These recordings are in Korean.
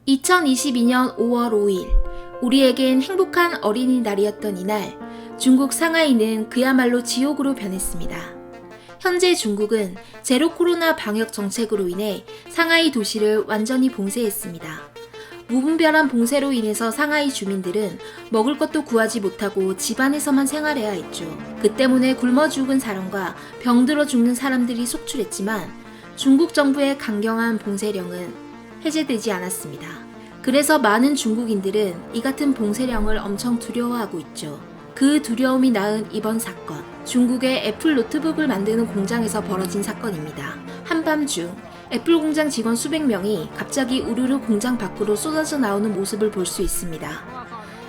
2022년 5월 5일, 우리에겐 행복한 어린이날이었던 이날, 중국 상하이는 그야말로 지옥으로 변했습니다. 현재 중국은 제로 코로나 방역 정책으로 인해 상하이 도시를 완전히 봉쇄했습니다. 무분별한 봉쇄로 인해서 상하이 주민들은 먹을 것도 구하지 못하고 집 안에서만 생활해야 했죠. 그 때문에 굶어 죽은 사람과 병들어 죽는 사람들이 속출했지만 중국 정부의 강경한 봉쇄령은 해제되지 않았습니다. 그래서 많은 중국인들은 이 같은 봉쇄령을 엄청 두려워하고 있죠. 그 두려움이 낳은 이번 사건, 중국의 애플 노트북을 만드는 공장에서 벌어진 사건입니다. 한밤중 애플 공장 직원 수백 명이 갑자기 우르르 공장 밖으로 쏟아져 나오는 모습을 볼 수 있습니다.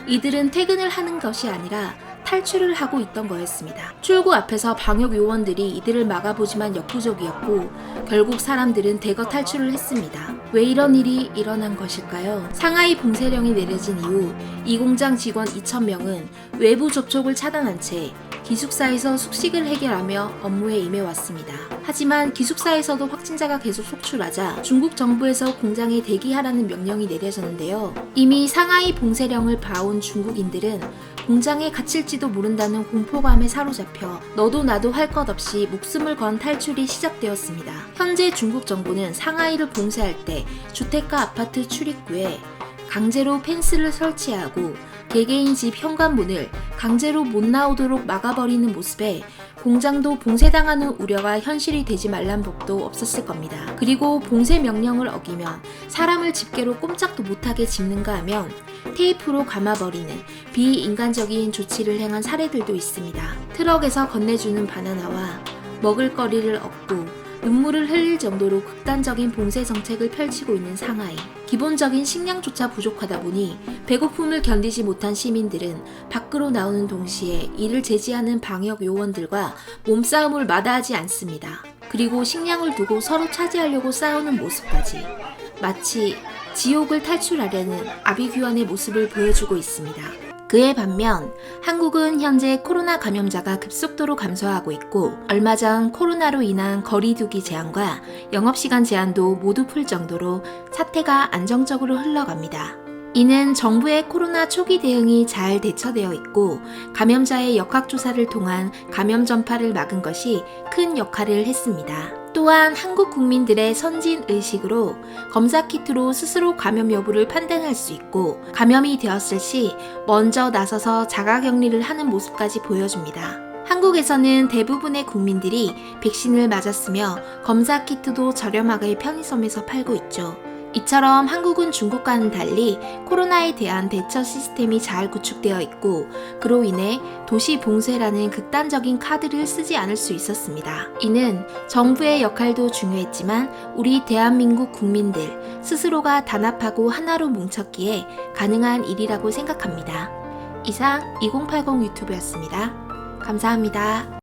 이들은 퇴근을 하는 것이 아니라 탈출을 하고 있던 거였습니다. 출구 앞에서 방역 요원들이 이들을 막아보지만 역부족이었고 결국 사람들은 대거 탈출을 했습니다. 왜 이런 일이 일어난 것일까요? 상하이 봉쇄령이 내려진 이후 이 공장 직원 2,000명은 외부 접촉을 차단한 채 기숙사에서 숙식을 해결하며 업무에 임해왔습니다. 하지만 기숙사에서도 확진자가 계속 속출하자 중국 정부에서 공장에 대기하라는 명령이 내려졌는데요. 이미 상하이 봉쇄령을 봐온 중국인들은 공장에 갇힐지도 모른다는 공포감에 사로잡혀 너도 나도 할 것 없이 목숨을 건 탈출이 시작되었습니다. 현재 중국 정부는 상하이를 봉쇄할 때 주택가 아파트 출입구에 강제로 펜스를 설치하고 개개인 집 현관문을 강제로 못 나오도록 막아버리는 모습에 공장도 봉쇄당하는 우려가 현실이 되지 말란 법도 없었을 겁니다. 그리고 봉쇄 명령을 어기면 사람을 집게로 꼼짝도 못하게 집는가 하면 테이프로 감아버리는 비인간적인 조치를 행한 사례들도 있습니다. 트럭에서 건네주는 바나나와 먹을거리를 얻고 눈물을 흘릴 정도로 극단적인 봉쇄 정책을 펼치고 있는 상하이. 기본적인 식량조차 부족하다 보니 배고픔을 견디지 못한 시민들은 밖으로 나오는 동시에 이를 제지하는 방역 요원들과 몸싸움을 마다하지 않습니다. 그리고 식량을 두고 서로 차지하려고 싸우는 모습까지 마치 지옥을 탈출하려는 아비규환의 모습을 보여주고 있습니다. 그에 반면 한국은 현재 코로나 감염자가 급속도로 감소하고 있고 얼마 전 코로나로 인한 거리두기 제한과 영업시간 제한도 모두 풀 정도로 사태가 안정적으로 흘러갑니다. 이는 정부의 코로나 초기 대응이 잘 대처되어 있고 감염자의 역학조사를 통한 감염 전파를 막은 것이 큰 역할을 했습니다. 또한 한국 국민들의 선진 의식으로 검사 키트로 스스로 감염 여부를 판단할 수 있고 감염이 되었을 시 먼저 나서서 자가격리를 하는 모습까지 보여줍니다. 한국에서는 대부분의 국민들이 백신을 맞았으며 검사 키트도 저렴하게 편의점에서 팔고 있죠. 이처럼 한국은 중국과는 달리 코로나에 대한 대처 시스템이 잘 구축되어 있고 그로 인해 도시 봉쇄라는 극단적인 카드를 쓰지 않을 수 있었습니다. 이는 정부의 역할도 중요했지만 우리 대한민국 국민들 스스로가 단합하고 하나로 뭉쳤기에 가능한 일이라고 생각합니다. 이상 2080 유튜브였습니다. 감사합니다.